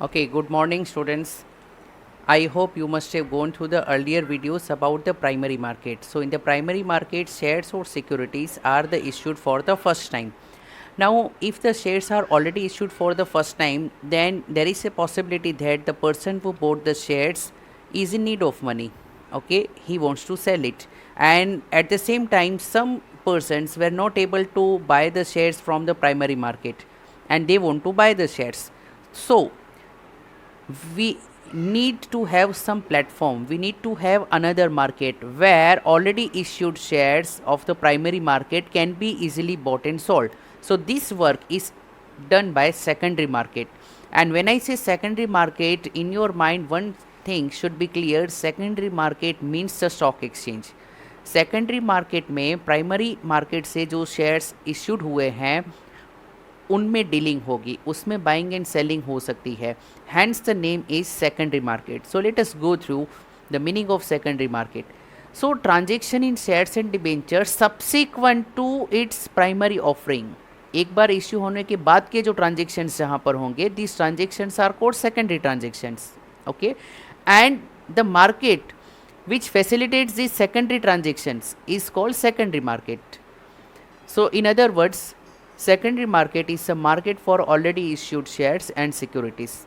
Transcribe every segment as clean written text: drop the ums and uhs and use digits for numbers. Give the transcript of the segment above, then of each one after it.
Okay, good morning, students. I hope you must have gone through the earlier videos about the primary market. So, in the primary market, shares or securities are the issued for the first time. Now, if the shares are already issued for the first time, then there is a possibility that the person who bought the shares is in need of money. Okay, he wants to sell it, and at the same time, some persons were not able to buy the shares from the primary market, and they want to buy the shares. So, we need to have some platform, we need to have another market where already issued shares of the primary market can be easily bought and sold. So this work is done by secondary market. And when I say secondary market, in your mind one thing should be clear: secondary market means the stock exchange. Secondary market में primary market से जो shares issued हुए हैं उनमें dealing होगी, उसमें buying and selling हो सकती है. Hence the name is secondary market. So let us go through the meaning of secondary market. So transaction in shares and debenture subsequent to its primary offering. एक बार issue होने के बाद के जो ट्रांजेक्शन्स जहाँ पर होंगे, this transactions are called secondary transactions. Okay, and the market which facilitates these secondary transactions is called secondary market. So in other words, secondary market is a market for already issued shares and securities.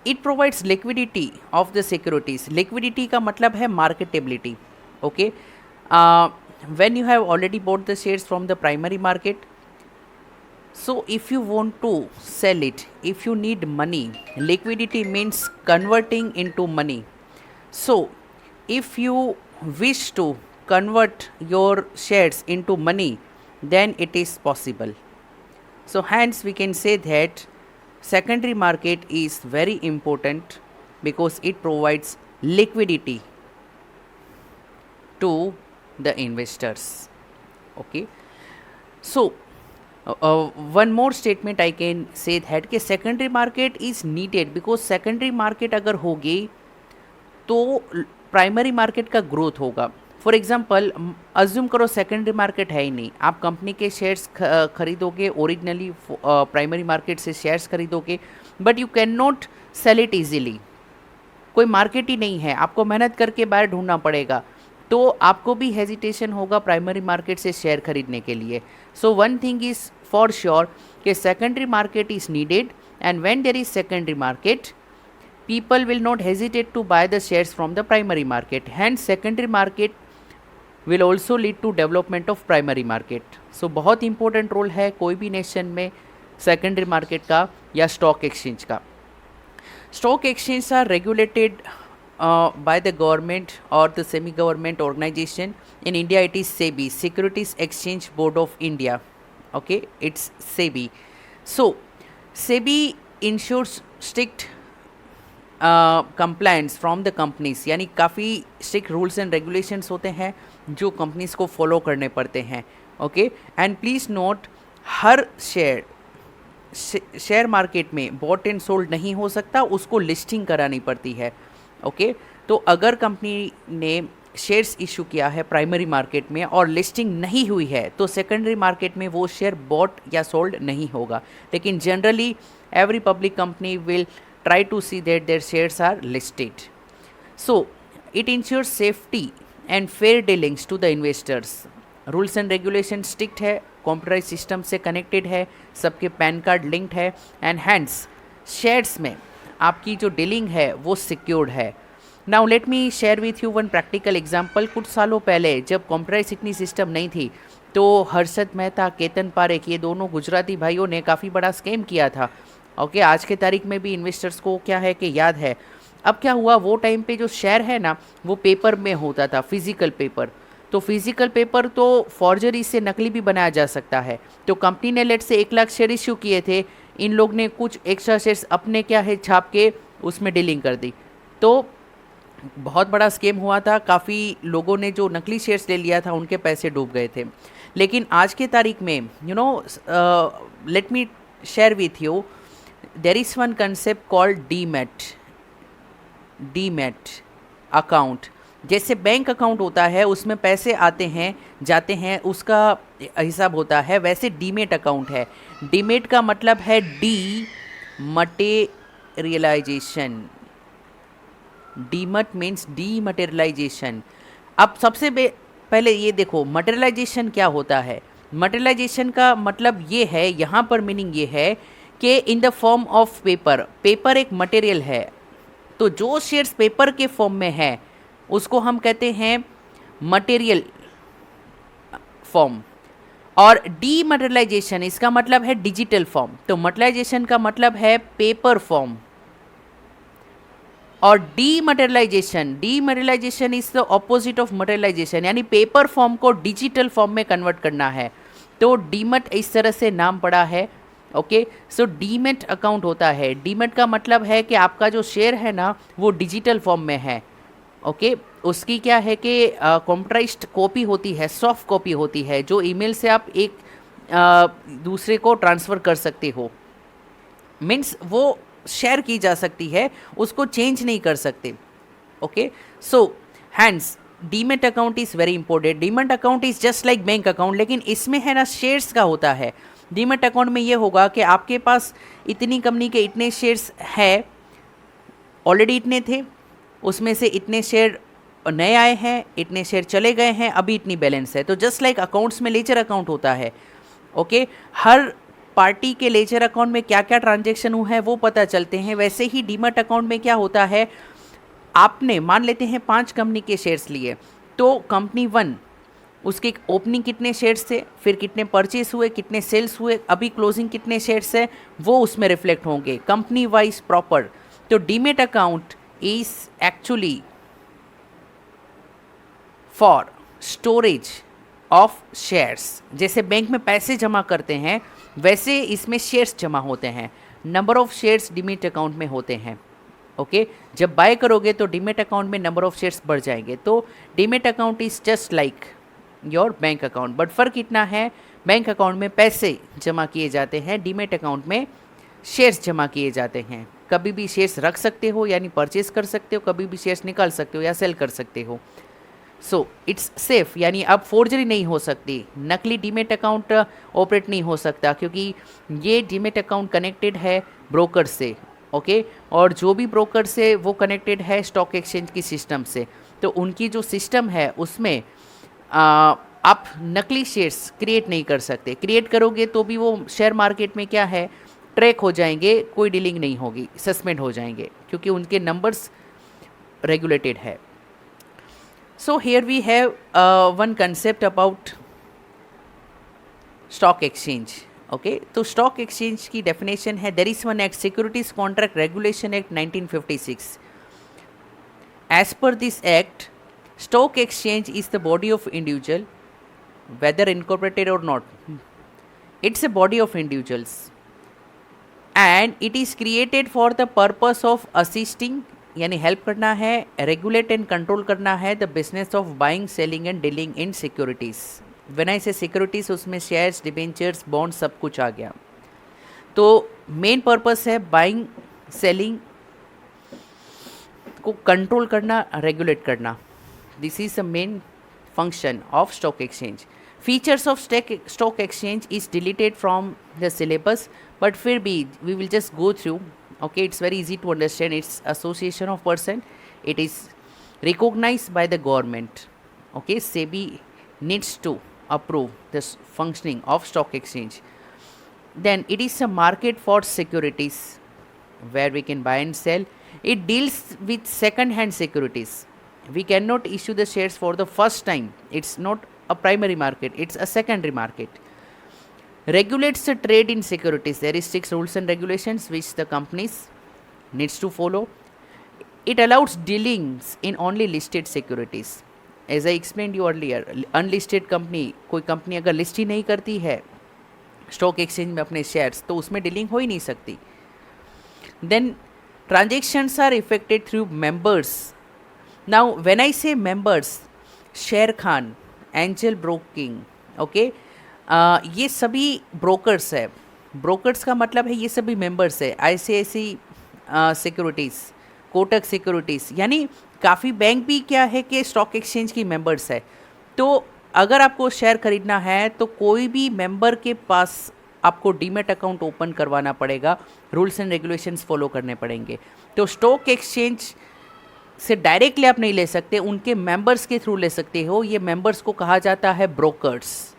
It provides liquidity of the securities. Liquidity का मतलब है marketability. Okay, when you have already bought the shares from the primary market, so if you want to sell it, if you need money, liquidity means converting into money. So, if you wish to convert your shares into money, then it is possible. So, hence we can say that secondary market is very important because it provides liquidity to the investors. Okay. So, one more statement I can say that कि secondary market is needed because secondary market अगर होगी तो primary market का growth होगा. For example, assume करो secondary market है ही नहीं, आप कंपनी के शेयर्स खरीदोगे, ओरिजिनली प्राइमरी मार्केट से शेयर्स खरीदोगे, but you can not sell it easily. कोई मार्केट ही नहीं है, आपको मेहनत करके बाहर ढूंढना पड़ेगा, तो आपको भी हेजिटेशन होगा प्राइमरी मार्केट से शेयर खरीदने के लिए. So one thing is for sure कि secondary market is needed, and when there is secondary market, people will not hesitate to buy the shares from the primary market. Hence secondary market will also lead to development of primary market. So बहुत important role है कोई भी nation में secondary market का या stock exchange का. Stock exchanges are regulated by the government or the semi-government organization. In India it is SEBI, Securities Exchange Board of India. Okay, it's SEBI. So SEBI ensures strict compliance from the companies, यानी काफ़ी strict rules and regulations होते हैं जो companies को follow करने पड़ते हैं. Okay, and please note, her share market में बॉट एंड सोल्ड नहीं हो सकता, उसको लिस्टिंग करानी पड़ती है. ओके, तो अगर कंपनी ने शेयर्स इशू किया है प्राइमरी मार्केट में और लिस्टिंग नहीं हुई है, तो सेकेंडरी मार्केट में वो शेयर बॉट या सोल्ड नहीं होगा. लेकिन generally every public company will try to see that their shares are listed. So it ensures safety and fair dealings to the investors. Rules and regulation strict है, computerise system से connected है, सबके pan card linked है, and hence shares में आपकी जो dealing है वो सिक्योर्ड है. Now let me share with you one practical example. कुछ सालों पहले जब कंप्यूटराइज इतनी सिस्टम नहीं थी, तो हर्षद मेहता, केतन पारेख, ये दोनों गुजराती भाइयों ने काफ़ी बड़ा स्कैम किया था. ओके, आज के तारीख में भी इन्वेस्टर्स को क्या है कि याद है. अब क्या हुआ, वो टाइम पे जो शेयर है ना, वो पेपर में होता था, फिजिकल पेपर. तो फिजिकल पेपर तो फॉर्जरी से नकली भी बनाया जा सकता है. तो कंपनी ने लेट से 1 लाख शेयर इश्यू किए थे, इन लोग ने कुछ एक्स्ट्रा शेयर्स अपने क्या है छाप के उसमें डीलिंग कर दी. तो बहुत बड़ा स्कैम हुआ था, काफ़ी लोगों ने जो नकली शेयर्स ले लिया था उनके पैसे डूब गए थे. लेकिन आज के तारीख में let me share with you, there is one concept called demat account. जैसे बैंक अकाउंट होता है, उसमें पैसे आते हैं जाते हैं, उसका हिसाब होता है, वैसे डीमैट अकाउंट है. डीमैट का मतलब है डी मटे डीमटेरियलाइजेशन, डीमट मीन्स डीमटेरियलाइजेशन। अब सबसे पहले ये देखो मटेरियलाइजेशन क्या होता है। मटेरियलाइजेशन का मतलब ये है, यहाँ पर मीनिंग ये है कि in the form of paper, paper एक मटेरियल है, तो जो शेयर्स पेपर के फॉर्म में है उसको हम कहते हैं मटेरियल फॉर्म। और डीमटेरियलाइजेशन इसका मतलब है डिजिटल फॉर्म। तो मटेरियलाइजेशन का मतलब है पेपर फॉर्म, और dematerialisation is the opposite of materialisation, यानी पेपर फॉर्म को डिजिटल फॉर्म में कन्वर्ट करना है। तो डीमट इस तरह से नाम पड़ा है। ओके, सो डीमैट अकाउंट होता है। डीमैट का मतलब है कि आपका जो शेयर है ना वो डिजिटल फॉर्म में है। ओके, उसकी क्या है कि कंप्यूटराइज्ड कॉपी होती है, सॉफ्ट कॉपी होती है, जो ईमेल से आप एक दूसरे को ट्रांसफ़र कर सकते हो। मीन्स वो शेयर की जा सकती है, उसको चेंज नहीं कर सकते। Okay, so hands demat account is very important. Demat account is just like bank account, लेकिन इसमें है ना शेयर्स का होता है। डीमैट अकाउंट में ये होगा कि आपके पास इतनी कंपनी के इतने शेयर्स है, ऑलरेडी इतने थे, उसमें से इतने शेयर नए आए हैं, इतने शेयर चले गए हैं, अभी इतनी बैलेंस है। तो जस्ट लाइक अकाउंट्स में लेजर अकाउंट होता है। ओके, हर पार्टी के लेजर अकाउंट में क्या क्या ट्रांजैक्शन हुआ है वो पता चलते हैं। वैसे ही डीमैट अकाउंट में क्या होता है, आपने मान लेते हैं 5 कंपनी के शेयर्स लिए, तो कंपनी 1 उसके ओपनिंग कितने शेयर्स थे, फिर कितने परचेस हुए, कितने सेल्स हुए, अभी क्लोजिंग कितने शेयर्स है, वो उसमें रिफ्लेक्ट होंगे कंपनी वाइज प्रॉपर। तो demat account is actually for storage of shares. जैसे बैंक में पैसे जमा करते हैं वैसे इसमें शेयर्स जमा होते हैं। Number of shares demat account में होते हैं। ओके, जब बाय करोगे तो डीमैट अकाउंट में नंबर ऑफ शेयर्स बढ़ जाएंगे। तो demat account is just like your bank account, but फ़र्क इतना है, बैंक अकाउंट में पैसे जमा किए जाते हैं, डीमैट अकाउंट में शेयर्स जमा किए जाते हैं। कभी भी शेयर्स रख सकते हो यानी परचेस कर सकते हो, कभी भी शेयर्स निकाल सकते हो या सेल कर सकते हो। सो इट्स सेफ, यानी अब फोर्जरी नहीं हो सकती, नकली डीमैट अकाउंट ऑपरेट नहीं हो सकता, क्योंकि ये डीमैट अकाउंट कनेक्टेड है ब्रोकर से। ओके, और जो भी ब्रोकर से वो कनेक्टेड है स्टॉक एक्सचेंज की सिस्टम से, तो उनकी जो सिस्टम है उसमें आप नकली शेयर्स क्रिएट नहीं कर सकते। क्रिएट करोगे तो भी वो शेयर मार्केट में क्या है, ट्रैक हो जाएंगे, कोई डीलिंग नहीं होगी, सस्पेंड हो जाएंगे, क्योंकि उनके नंबर्स रेगुलेटेड है। So here we have one concept about stock exchange. Okay, तो स्टॉक एक्सचेंज की डेफिनेशन है, there is one act, securities contract regulation act 1956। As per this act, stock exchange is the body of individual, whether incorporated or not. It's a body of individuals and it is created for the purpose of assisting, यानी help करना है, regulate and control करना है the business of buying, selling and dealing in securities. When I से securities, उसमें shares, debentures, bond सब कुछ आ गया। तो मेन पर्पस है बाइंग सेलिंग को कंट्रोल करना, रेगुलेट करना। This is the main function of stock exchange. Features of stock exchange is deleted from the syllabus, but फिर भी we will just go through. Okay, it's very easy to understand. It's association of person. It is recognized by the government. Okay, SEBI needs to approve this functioning of stock exchange. Then it is a market for securities where we can buy and sell. It deals with second-hand securities. We cannot issue the shares for the first time. It's not a primary market, it's a secondary market. Regulates the trade in securities. There is 6 rules and regulations which the companies needs to follow. It allows dealings in only listed securities. As I explained you earlier, unlisted company, कोई company अगर list ही नहीं करती है stock exchange में अपने shares, तो उसमें dealing हो ही नहीं सकती। Then transactions are effected through members. Now when I say members, शेर खान, एंजल ब्रोकिंग, ओके, ये सभी ब्रोकर्स है। ब्रोकर्स का मतलब है ये सभी मेंबर्स है। ICICI सिक्योरिटीज़, कोटक सिक्योरिटीज़, यानी काफ़ी बैंक भी क्या है कि स्टॉक एक्सचेंज की मेंबर्स है। तो अगर आपको शेयर खरीदना है तो कोई भी मेंबर के पास आपको डीमेट अकाउंट ओपन करवाना पड़ेगा, रूल्स एंड रेगुलेशंस फॉलो करने पड़ेंगे। तो स्टॉक एक्सचेंज से डायरेक्टली आप नहीं ले सकते, उनके मेंबर्स के थ्रू ले सकते हो। ये मेंबर्स को कहा जाता है ब्रोकर्स,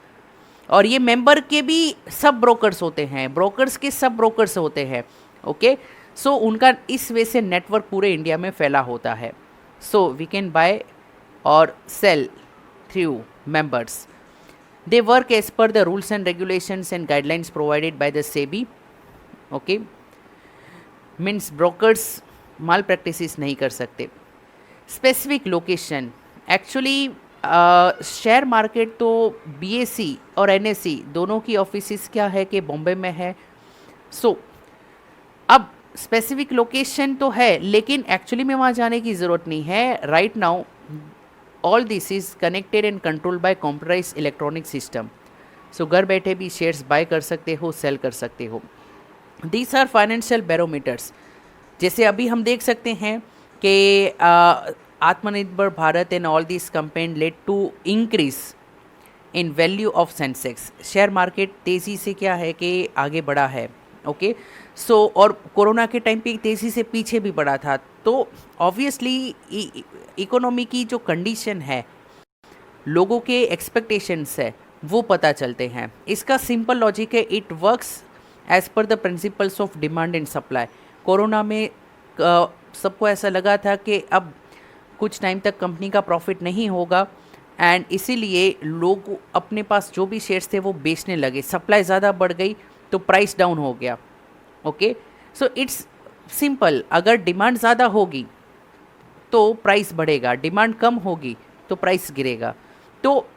और ये मेंबर के भी सब ब्रोकर्स होते हैं, ब्रोकर्स के सब ब्रोकर्स होते हैं। ओके, सो उनका इस वे से नेटवर्क पूरे इंडिया में फैला होता है। सो वी कैन बाय और sell through members. They work as per the rules and regulations and guidelines provided by the SEBI. Okay, means brokers mall practices नहीं कर सकते। Specific location, actually share market तो BSE और NSE दोनों की office क्या है कि बॉम्बे में है। सो अब स्पेसिफिक लोकेशन तो है, लेकिन एक्चुअली में वहाँ जाने की ज़रूरत नहीं है। Right now all this is connected and control by computerize electronic system. So घर बैठे भी शेयर्स बाय कर सकते हो, सेल कर सकते हो। These are financial barometers. जैसे अभी हम देख सकते हैं कि Atmanirbhar Bharat and all this campaign led to increase in value of Sensex. Share market तेज़ी से क्या है कि आगे बढ़ा है। ओके, सो और कोरोना के टाइम पे तेज़ी से पीछे भी बढ़ा था। तो ऑब्वियसली इकोनॉमी की जो कंडीशन है, लोगों के एक्सपेक्टेशंस है, वो पता चलते हैं। इसका सिंपल लॉजिक है, it works as per the principles of demand and supply. Corona में सबको ऐसा लगा था कि अब कुछ टाइम तक कंपनी का प्रॉफिट नहीं होगा, एंड इसीलिए लोग अपने पास जो भी शेयर्स थे वो बेचने लगे। सप्लाई ज़्यादा बढ़ गई तो प्राइस डाउन हो गया। ओके, सो इट्स सिंपल, अगर डिमांड ज़्यादा होगी तो प्राइस बढ़ेगा, डिमांड कम होगी तो प्राइस गिरेगा। तो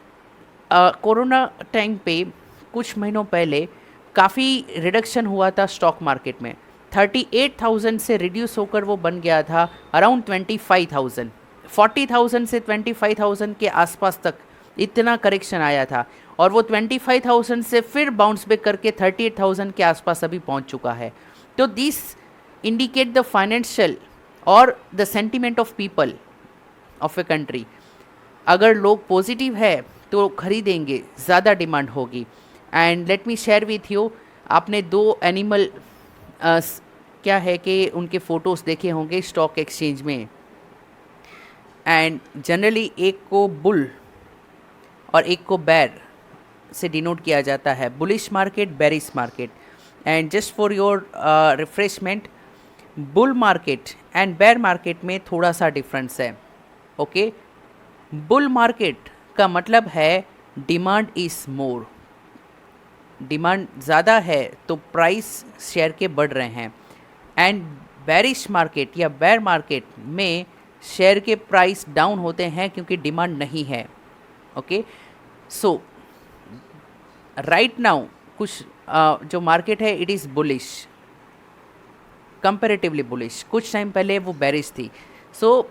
कोरोना टाइम पे कुछ महीनों पहले काफ़ी रिडक्शन हुआ था स्टॉक मार्केट में। 38,000 से रिड्यूस होकर वो बन गया था अराउंड 25,000। 40,000 से 25,000 के आसपास तक इतना करेक्शन आया था, और वो 25,000 से फिर बाउंस बैक करके 38,000 के आसपास अभी पहुंच चुका है। तो दिस इंडिकेट द फाइनेंशियल और the sentiment of people of a country. अगर लोग पॉजिटिव है तो खरीदेंगे, ज़्यादा डिमांड होगी। And let me share with you, आपने दो एनिमल क्या है कि उनके फ़ोटोज़ देखे होंगे स्टॉक एक्सचेंज में, एंड जनरली एक को बुल और एक को बैर से डिनोट किया जाता है, bullish market, bearish market. And just for your refreshment, bull market and बेर मार्केट में थोड़ा सा डिफरेंस है। ओके, बुल मार्केट का मतलब है डिमांड इज़ मोर, डिमांड ज़्यादा है तो प्राइस शेयर के बढ़ रहे हैं। एंड बेरिश मार्केट या बेर मार्केट में शेयर के प्राइस डाउन होते हैं क्योंकि डिमांड नहीं है। ओके, सो राइट नाउ कुछ जो मार्केट है it is bullish, comparatively bullish. कुछ टाइम पहले वो बेरिश थी। So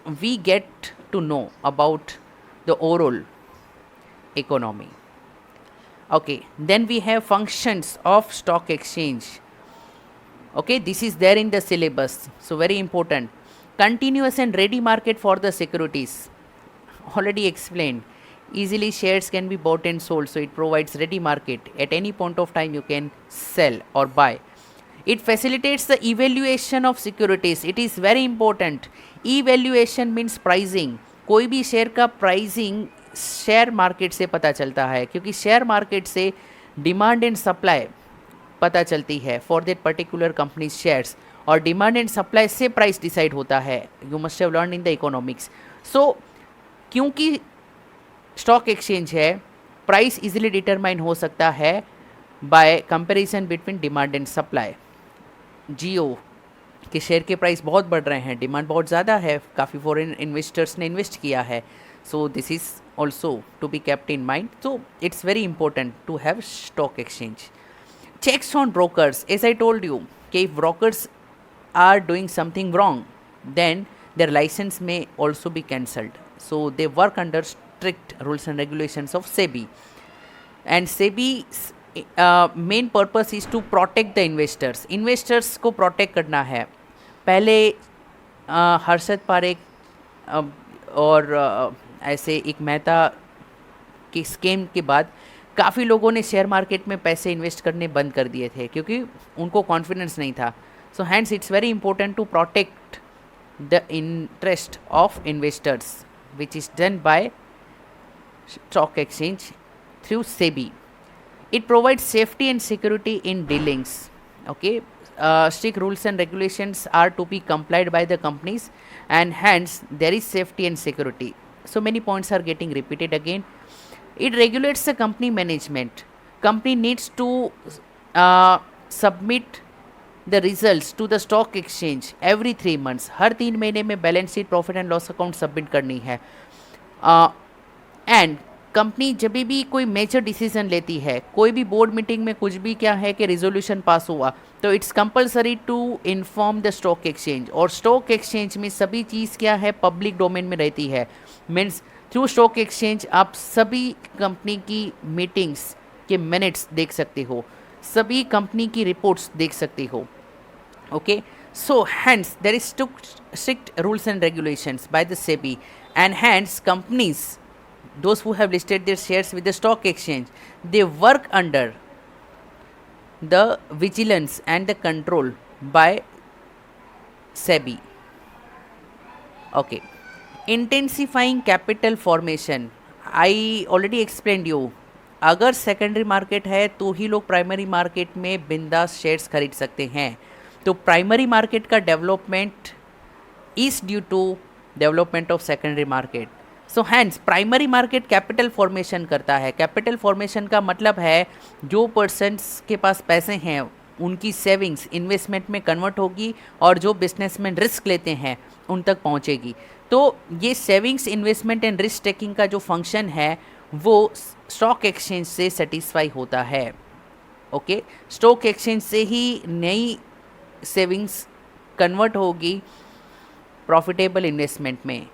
we get to know about the overall economy. Okay, then we have functions of stock exchange. Okay, this is there in the syllabus, so very important. Continuous and ready market for the securities, already explained. Easily shares can be bought and sold, so it provides ready market. At any point of time you can sell or buy. It facilitates the evaluation of securities. It is very important. Evaluation means pricing. कोई भी share का pricing share market से पता चलता है, क्योंकि share market से demand and supply पता चलती है for that particular company shares, और डिमांड एंड सप्लाई से प्राइस डिसाइड होता है। You must have learn in the economics. So क्योंकि स्टॉक एक्सचेंज है, प्राइस इजीली डिटरमाइन हो सकता है by comparison between demand and supply. Jio के शेयर के प्राइस बहुत बढ़ रहे हैं, डिमांड बहुत ज़्यादा है, काफ़ी फॉरेन इन्वेस्टर्स ने इन्वेस्ट किया है। So this is also to be kept in mind. So it's very important to have stock exchange. Checks on brokers, as I told you, okay, if brokers are doing something wrong, then their license may also be cancelled. So they work under strict rules and regulations of SEBI. And SEBI's main purpose is to protect the investors. Investors को protect करना है। पहले हर्षद पारेख और ऐसे एक मेहता के scam के बाद काफ़ी लोगों ने शेयर मार्केट में पैसे इन्वेस्ट करने बंद कर दिए थे क्योंकि उनको कॉन्फिडेंस नहीं था. So hence it's very important to protect the interest of investors which is done by stock exchange through SEBI. It provides safety and security in dealings. Okay, strict rules and regulations are to be complied by the companies, and hence there is safety and security. So many points are getting repeated again. It regulates the company management. Company needs to submit the results to the stock exchange every 3 months. हर 3 महीने में balance sheet, profit and loss account submit करनी है. And company जब भी कोई major decision लेती है, कोई भी बोर्ड मीटिंग में कुछ भी क्या है कि रिजोल्यूशन पास हुआ, तो it's compulsory to inform the stock exchange. और स्टॉक एक्सचेंज में सभी चीज़ क्या है, पब्लिक डोमेन में रहती है. मीन्स थ्रू स्टॉक एक्सचेंज आप सभी कंपनी की मीटिंग्स के मिनट्स देख सकते हो, सभी कंपनी की रिपोर्ट्स देख सकते हो. Okay, so hence there is strict rules and regulations by the SEBI, and hence companies those who have listed their shares with the stock exchange, they work under the vigilance and the control by SEBI. Okay, intensifying capital formation, I already explained you. अगर secondary market है तो ही लोग primary market में बिंदास shares खरीद सकते हैं. तो प्राइमरी मार्केट का development is due to development of secondary market. So hence primary market capital formation करता है. कैपिटल फॉर्मेशन का मतलब है जो पर्सन्स के पास पैसे हैं उनकी सेविंग्स इन्वेस्टमेंट में कन्वर्ट होगी और जो बिजनेसमैन रिस्क लेते हैं उन तक पहुंचेगी. तो ये savings, investment and risk taking का जो फंक्शन है वो स्टॉक एक्सचेंज से सेटिस्फाई होता है. ओके, स्टॉक एक्सचेंज से ही नई सेविंग्स कन्वर्ट होगी प्रॉफिटेबल इन्वेस्टमेंट में.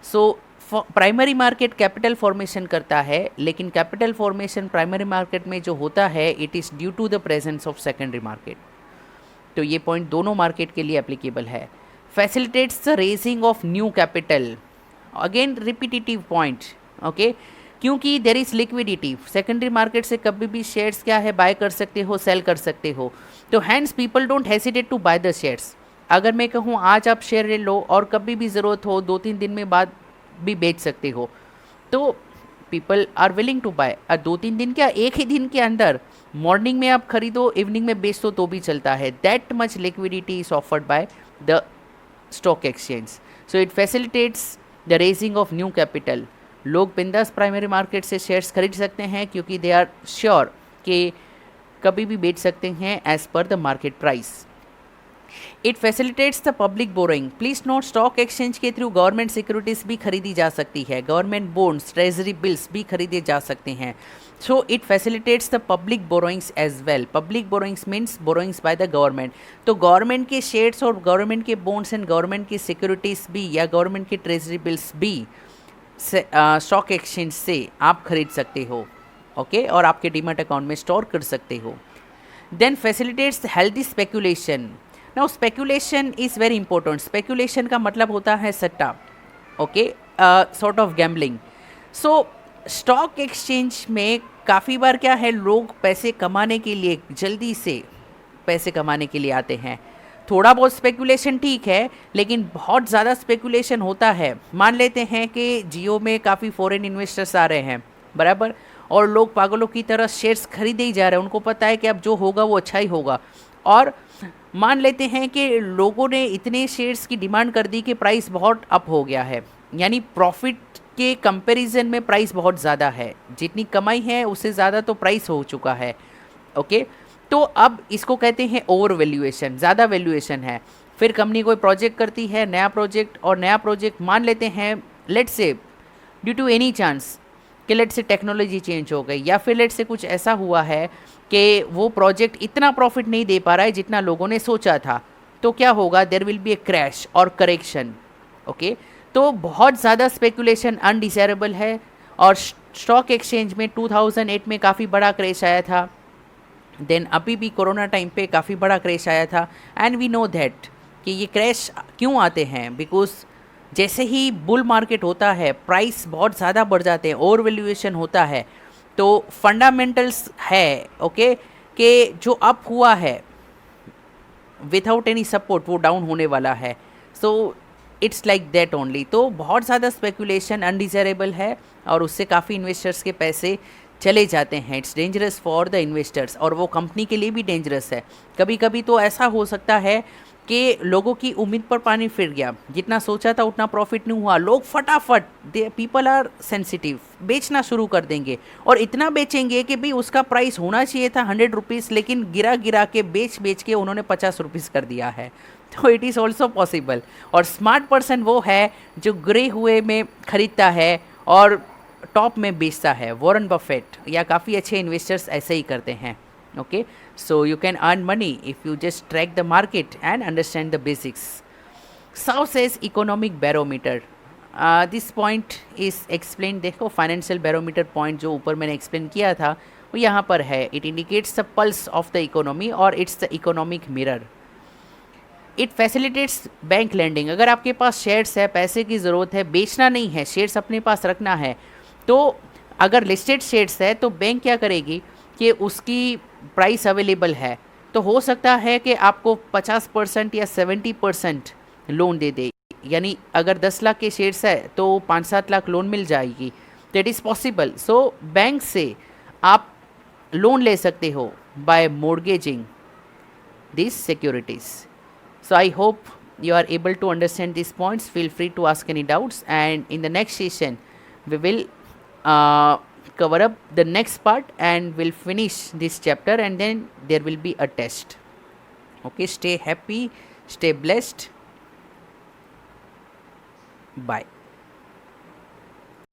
So primary market capital formation करता है, लेकिन कैपिटल फॉर्मेशन प्राइमरी मार्केट में जो होता है it is due to the presence of secondary market. तो ये पॉइंट दोनों मार्केट के लिए एप्लीकेबल है. Facilitates the raising of new capital, again repetitive point. Okay, क्योंकि there is liquidity, secondary market से कभी भी शेयर्स क्या है बाय कर सकते हो, सेल कर सकते हो. तो hence people don't hesitate to buy the shares. अगर मैं कहूँ आज आप शेयर ले लो और कभी भी ज़रूरत हो 2-3 दिन में बाद भी बेच सकते हो, तो people are willing to buy. 2-3 दिन क्या, एक ही दिन के अंदर मॉर्निंग में आप खरीदो, इवनिंग में बेच दो तो भी चलता है. That much liquidity is offered by the stock exchange. So it facilitates the raising of new capital. लोग बिंदास प्राइमरी मार्केट से शेयर्स खरीद सकते हैं क्योंकि दे आर श्योर कि कभी भी बेच सकते हैं as per the market price. It facilitates the public borrowing. Please note, stock exchange के थ्रू गवर्नमेंट सिक्योरिटीज़ भी खरीदी जा सकती है, गवर्नमेंट बॉन्ड्स, ट्रेजरी बिल्स भी खरीदे जा सकते हैं. So it facilitates the public borrowings as well. Public borrowings means borrowings by the government. तो गवर्नमेंट के शेयर्स और गवर्नमेंट के बॉन्ड्स एंड गवर्नमेंट की सिक्योरिटीज़ भी या गवर्नमेंट की ट्रेजरी बिल्स भी स्टॉक एक्सचेंज से आप खरीद सकते हो. ओके, और आपके डीमैट अकाउंट में स्टोर कर सकते हो. Then facilitates healthy speculation. Now speculation is very important. Speculation का मतलब होता है सट्टा. Okay, sort of gambling. So stock exchange में काफ़ी बार क्या है, लोग पैसे कमाने के लिए, जल्दी से पैसे कमाने के लिए आते हैं. थोड़ा बहुत स्पेकुलेशन ठीक है, लेकिन बहुत ज़्यादा स्पेकुलेशन होता है. मान लेते हैं कि जियो में काफ़ी फॉरेन इन्वेस्टर्स आ रहे हैं, बराबर, और लोग पागलों की तरह शेयर्स खरीदे ही जा रहे हैं. उनको पता है कि अब जो होगा वो अच्छा ही होगा. और मान लेते हैं कि लोगों ने इतने शेयर्स की डिमांड कर दी कि प्राइस बहुत अप हो गया है, यानी प्रॉफिट के कंपैरिजन में प्राइस बहुत ज़्यादा है. जितनी कमाई है उससे ज़्यादा तो प्राइस हो चुका है. ओके, तो अब इसको कहते हैं ओवर वैल्यूएशन, ज़्यादा वैल्यूएशन है. फिर कंपनी कोई प्रोजेक्ट करती है, नया प्रोजेक्ट, और नया प्रोजेक्ट मान लेते हैं let's say due to any chance कि लेट्स से टेक्नोलॉजी चेंज हो गई, या फिर लेट्स से कुछ ऐसा हुआ है कि वो प्रोजेक्ट इतना प्रॉफिट नहीं दे पा रहा है जितना लोगों ने सोचा था. तो क्या होगा, there will be a crash or correction. Okay, तो बहुत ज़्यादा स्पेकुलेशन अनडिजायरेबल है. और स्टॉक एक्सचेंज में 2008 में काफ़ी बड़ा क्रैश आया था. देन अभी भी कोरोना टाइम पे काफ़ी बड़ा क्रैश आया था. एंड वी नो दैट कि ये क्रैश क्यों आते हैं, बिकॉज जैसे ही बुल मार्केट होता है प्राइस बहुत ज़्यादा बढ़ जाते हैं, ओवर वैल्यूएशन होता है. तो फंडामेंटल्स है ओके कि जो अप हुआ है विदाउट एनी सपोर्ट वो डाउन होने वाला है. So it's like that only. तो बहुत ज़्यादा स्पेकुलेशन अनडिज़ायरेबल है और उससे काफ़ी इन्वेस्टर्स के पैसे चले जाते हैं. It's dangerous for the investors और वो कंपनी के लिए भी डेंजरस है. कभी कभी तो ऐसा हो सकता है कि लोगों की उम्मीद पर पानी फिर गया, जितना सोचा था उतना प्रॉफिट नहीं हुआ, लोग फटाफट पीपल आर सेंसिटिव बेचना शुरू कर देंगे और इतना बेचेंगे कि भाई उसका प्राइस होना चाहिए था 100 रुपीज़, लेकिन गिरा गिरा के बेच के उन्होंने 50 रुपीज़ कर दिया है. तो इट इज़ ऑल्सो पॉसिबल. और स्मार्ट पर्सन वो है जो गिरे हुए में खरीदता है और टॉप में बेचता है. वॉरेन बफेट या काफ़ी अच्छे इन्वेस्टर्स ऐसे ही करते हैं. Okay, so you can earn money if you just track the market and understand the basics. South says economic barometer. This point is explained. देखो फाइनेंशियल बैरोमीटर पॉइंट जो ऊपर मैंने एक्सप्लेन किया था वो यहाँ पर है. It indicates the pulse of the economy और it's the economic mirror. It facilitates bank lending. अगर आपके पास शेयर्स है, पैसे की ज़रूरत है, बेचना नहीं है, शेयर्स अपने पास रखना है, तो अगर लिस्टेड शेयर्स है तो बैंक क्या करेगी कि उसकी प्राइस अवेलेबल है तो हो सकता है कि आपको 50% या 70% लोन दे दे. यानी अगर 10 लाख के शेयर्स है तो 5-7 लाख लोन मिल जाएगी. That is possible. So bank से आप लोन ले सकते हो bye मॉर्गेजिंग these securities. So I hope you are able to understand these points. Feel free to ask any doubts, and in the next session we will cover up the next part and we'll finish this chapter, and then there will be a test. Okay, stay happy, stay blessed. Bye.